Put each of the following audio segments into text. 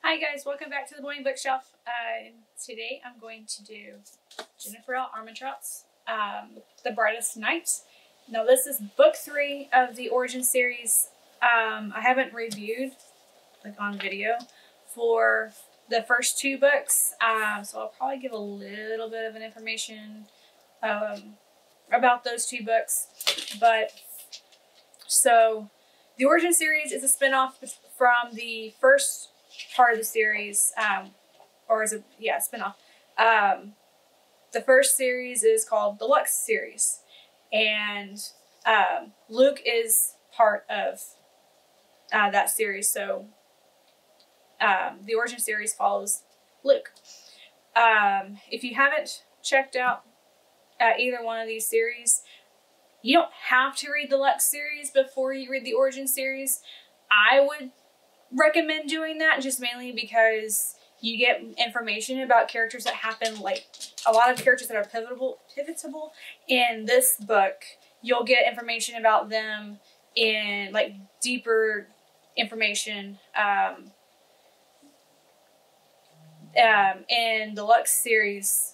Hi guys, welcome back to the Boing Bookshelf. Today I'm going to do Jennifer L. Armentrout's The Brightest Night. Now this is book 3 of the Origin series. I haven't reviewed on video for the first 2 books, so I'll probably give a little bit of an information about those 2 books. But so the Origin series is a spin-off from the first part of the series, or is a spin-off. The first series is called the Lux series, and Luke is part of that series. So the Origin series follows Luke. If you haven't checked out either one of these series, you don't have to read the Lux series before you read the Origin series. I would recommend doing that just mainly because you get information about characters that happen, like a lot of characters that are pivotal in this book. You'll get information about them in deeper information in the Lux series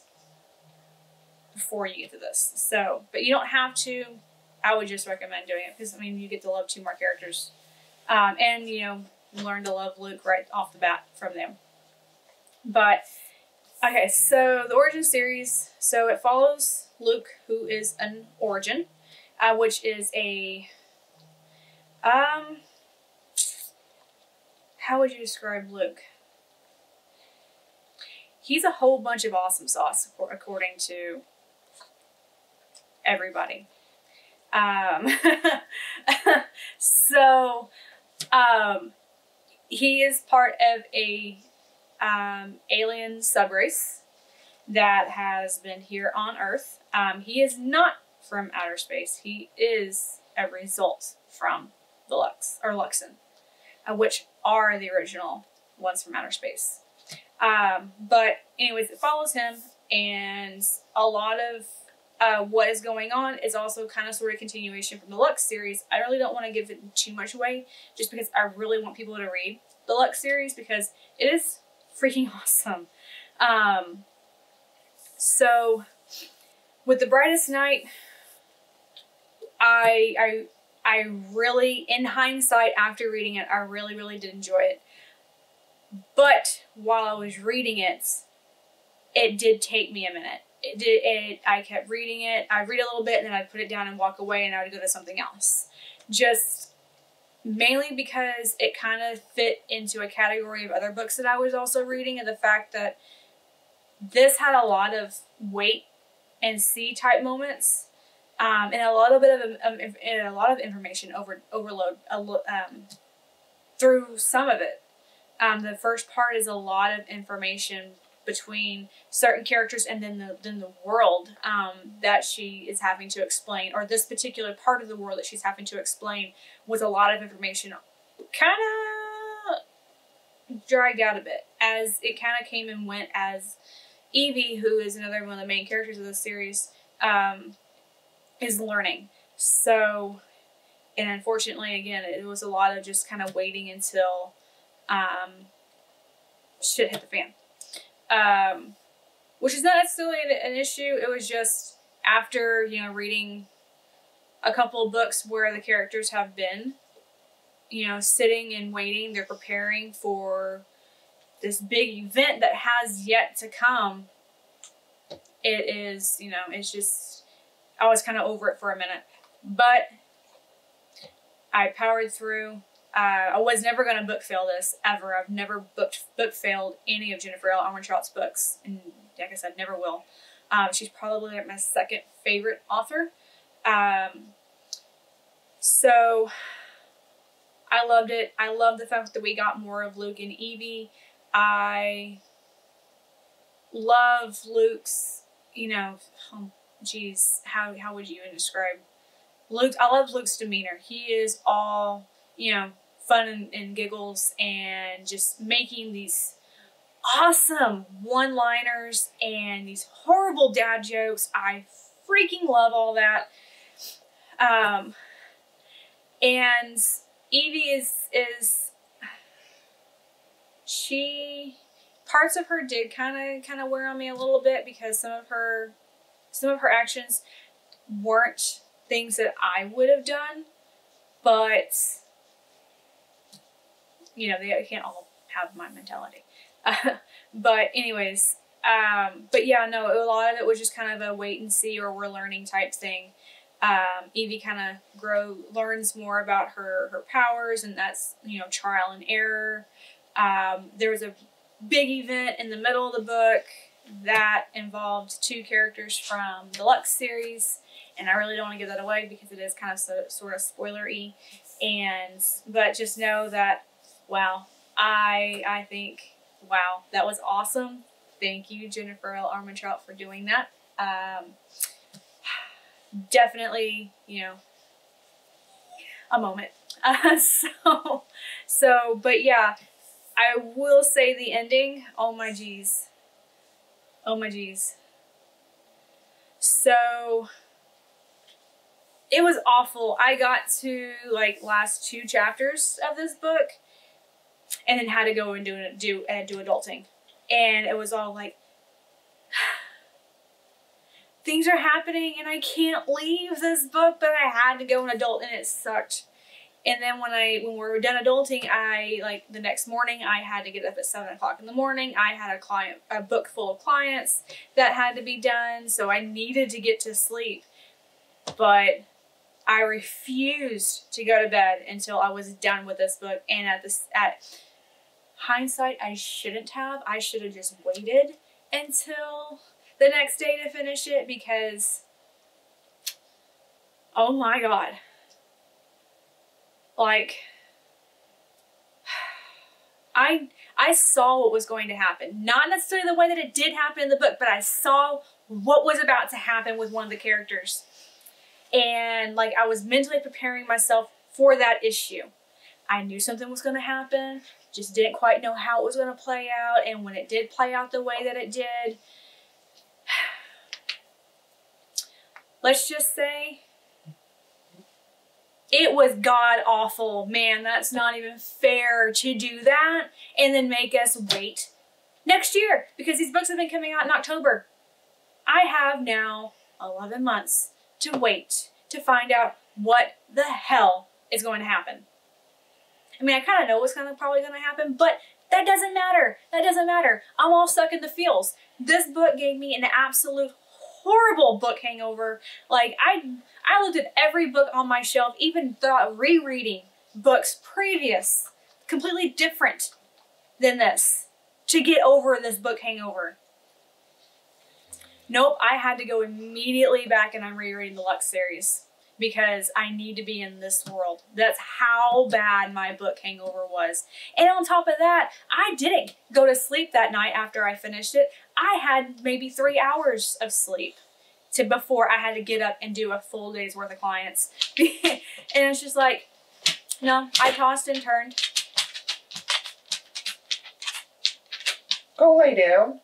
before you get to this. So, but you don't have to. I would just recommend doing it because, I mean, you get to love 2 more characters. And, you know, learn to love Luke right off the bat from them. But, okay, so the Origin series, so it follows Luke, who is an Origin, which is a, how would you describe Luke? He's a whole bunch of awesome sauce, according to everybody. So, he is part of a alien subrace that has been here on Earth. He is not from outer space. He is a result from the Lux, or Luxon, which are the original ones from outer space. But anyways, it follows him, and a lot of what is going on is also kind of sort of continuation from the Lux series. I really don't want to give it too much away, just because I really want people to read the Lux series because it is freaking awesome. So with The Brightest Night, I really, in hindsight, after reading it, I really did enjoy it. But while I was reading it, it did take me a minute. I kept reading it. I'd read a little bit and then I'd put it down and walk away and I would go to something else. Just mainly because it kind of fit into a category of other books that I was also reading, and the fact that this had a lot of wait and see type moments, and a little bit of a lot of information overload through some of it. The first part is a lot of information between certain characters and then the world that she is having to explain, or this particular part of the world that she's having to explain, with a lot of information kind of dragged out a bit as it kind of came and went, as Evie, who is another one of the main characters of the series, is learning. So, and unfortunately, again, it was a lot of just kind of waiting until shit hit the fan. Which is not necessarily an issue. It was just after, you know, reading a couple of books where the characters have been, you know, sitting and waiting. They're preparing for this big event that has yet to come. It is, you know, it's just, I was kind of over it for a minute. But I powered through. I was never going to book fail this, ever. I've never book failed any of Jennifer L. Armentrout's books, and like I said, never will. She's probably my 2nd favorite author. So I loved it. I love the fact that we got more of Luke and Evie. I love Luke's, you know, geez, how would you even describe Luke? I love Luke's demeanor. He is all, you know, fun and giggles and just making these awesome one-liners and these horrible dad jokes. I freaking love all that. And Evie is parts of her did kind of wear on me a little bit, because some of her actions weren't things that I would have done, but you know, they can't all have my mentality. But anyways, but yeah, no, a lot of it was just kind of a wait and see, or we're learning type thing. Evie kind of learns more about her powers, and that's, you know, trial and error. There was a big event in the middle of the book that involved 2 characters from the Lux series, and I really don't want to give that away because it is kind of sort of spoilery. But just know that, wow, I think, wow, that was awesome. Thank you, Jennifer L. Armentrout, for doing that. Definitely, you know, a moment. But yeah, I will say the ending, oh my geez. Oh my geez. So, it was awful. I got to, like, last 2 chapters of this book, and then had to go and do adulting. And it was all like, things are happening and I can't leave this book, but I had to go and adult, and it sucked. And then when we were done adulting, like the next morning, I had to get up at 7 o'clock in the morning. I had a book full of clients that had to be done, so I needed to get to sleep. But I refused to go to bed until I was done with this book. And at hindsight, I shouldn't have. I should have just waited until the next day to finish it, because, oh my God. Like, I saw what was going to happen. Not necessarily the way that it did happen in the book, but I saw what was about to happen with one of the characters. And, like, I was mentally preparing myself for that issue. I knew something was going to happen, just didn't quite know how it was going to play out. And when it did play out the way that it did, let's just say, it was god-awful. Man, that's not even fair to do that and then make us wait next year, because these books have been coming out in October. I have now 11 months to wait to find out what the hell is going to happen. I mean, I kind of know what's probably going to happen, but that doesn't matter. That doesn't matter. I'm all stuck in the feels. This book gave me an absolute horrible book hangover. Like, I looked at every book on my shelf, even thought rereading books previous, completely different than this, to get over this book hangover. Nope, I had to go immediately back and I'm rereading the Lux series because I need to be in this world. That's how bad my book hangover was. And on top of that, I didn't go to sleep that night after I finished it. I had maybe 3 hours of sleep before I had to get up and do a full day's worth of clients. And it's just like, no, I tossed and turned. Go lay down.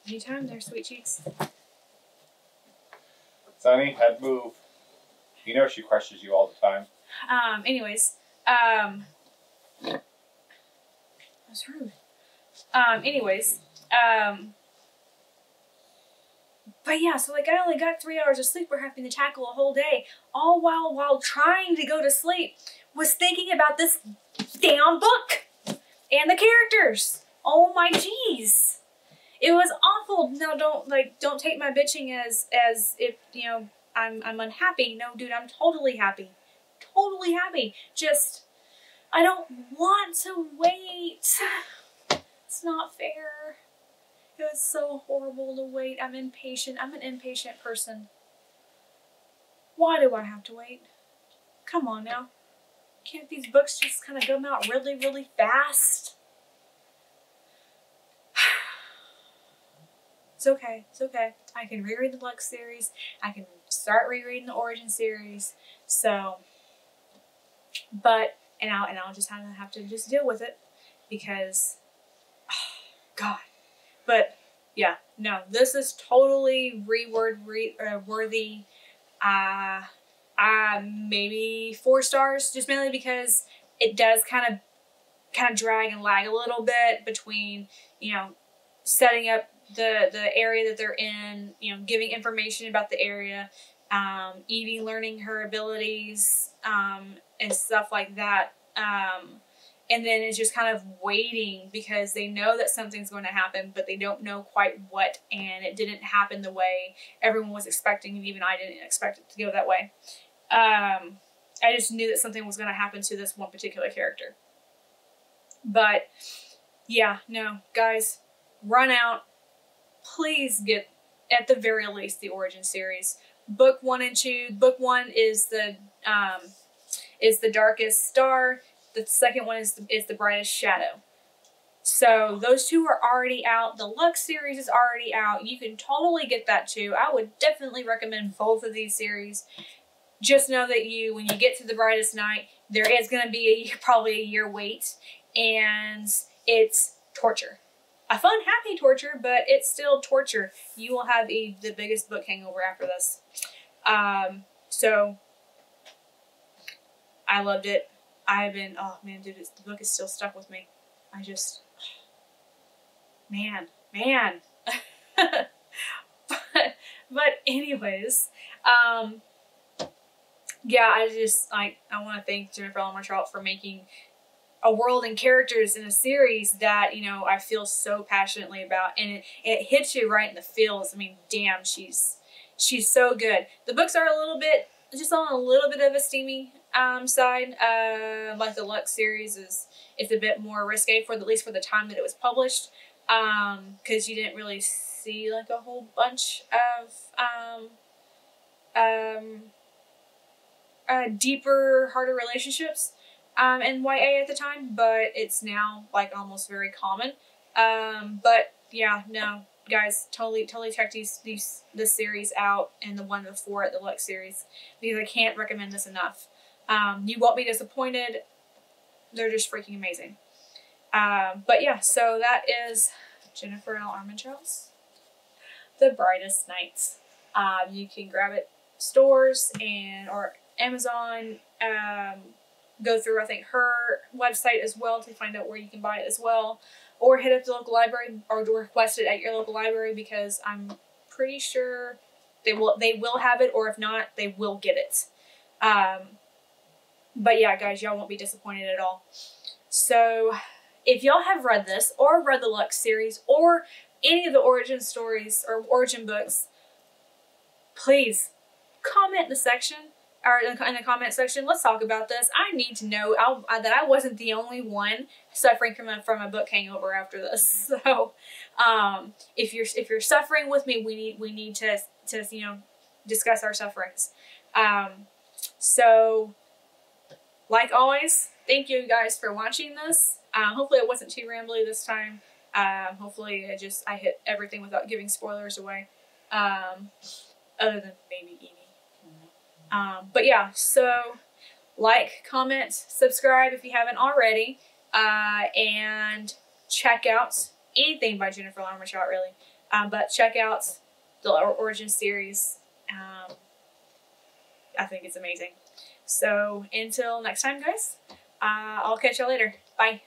Anytime there, sweet cheeks. Sonny, head move. You know she crushes you all the time. Anyways, that's rude. But yeah, so like I only got 3 hours of sleep. We're having to tackle a whole day, all while trying to go to sleep, was thinking about this damn book and the characters. Oh my jeez. It was awful. No, don't take my bitching as if, you know, I'm unhappy. No, dude, I'm totally happy. Totally happy. Just, I don't want to wait. It's not fair. It was so horrible to wait. I'm impatient. I'm an impatient person. Why do I have to wait? Come on now. Can't these books just kind of come out really, really fast? It's okay. It's okay. I can reread the Lux series. I can start rereading the Origin series. So, but, and I'll just kind of have to just deal with it because, oh, God. But yeah, no, this is totally worthy. Maybe 4 stars, just mainly because it does kind of drag and lag a little bit between, you know, setting up the area that they're in, you know, giving information about the area, Evie learning her abilities, and stuff like that. And then it's just kind of waiting because they know that something's going to happen, but they don't know quite what, and it didn't happen the way everyone was expecting, and even I didn't expect it to go that way. I just knew that something was going to happen to this one particular character. But, yeah, no, guys, run out. Please get, at the very least, the Origin series. Book 1 and 2. Book 1 is the Darkest Star. The second one is the Brightest Shadow. So those 2 are already out. The Lux series is already out. You can totally get that too. I would definitely recommend both of these series. Just know that when you get to the Brightest Night, there is going to be probably a year wait, and it's torture. A fun, happy torture, but it's still torture. You will have the biggest book hangover after this. So I loved it. Oh man, dude, the book is still stuck with me. Man. but anyways, yeah, I want to thank Jennifer Armentrout for making a world and characters in a series that, you know, I feel so passionately about, and it hits you right in the feels. I mean, damn, she's so good. The books are just on a little bit of a steamy side. Like the Lux series it's a bit more risque for at least for the time that it was published, because you didn't really see like a whole bunch of deeper, harder relationships in YA at the time, but it's now like almost very common. But yeah, no, guys, totally check this series out, and the one before it, the Lux series, because I can't recommend this enough. You won't be disappointed. They're just freaking amazing. But yeah, so that is Jennifer L. Armentrout's The Brightest Night. You can grab it stores or Amazon. Go through, I think, her website as well to find out where you can buy it as well. Or hit up the local library or request it at your local library, because I'm pretty sure they will have it, or if not, they will get it. But yeah, guys, y'all won't be disappointed at all. So if y'all have read this or read the Lux series or any of the Origin stories or Origin books, please comment in the section, or in the comment section. Let's talk about this. I need to know that I wasn't the only one suffering from a book hangover after this. So, if you're suffering with me, we need to you know, discuss our sufferings. So, like always, thank you guys for watching this. Hopefully it wasn't too rambly this time. Hopefully I hit everything without giving spoilers away. Other than maybe Evie. But yeah, so like, comment, subscribe if you haven't already, and check out anything by Jennifer Armentrout, really. But check out the Origin series. I think it's amazing. So until next time, guys, I'll catch y'all later. Bye.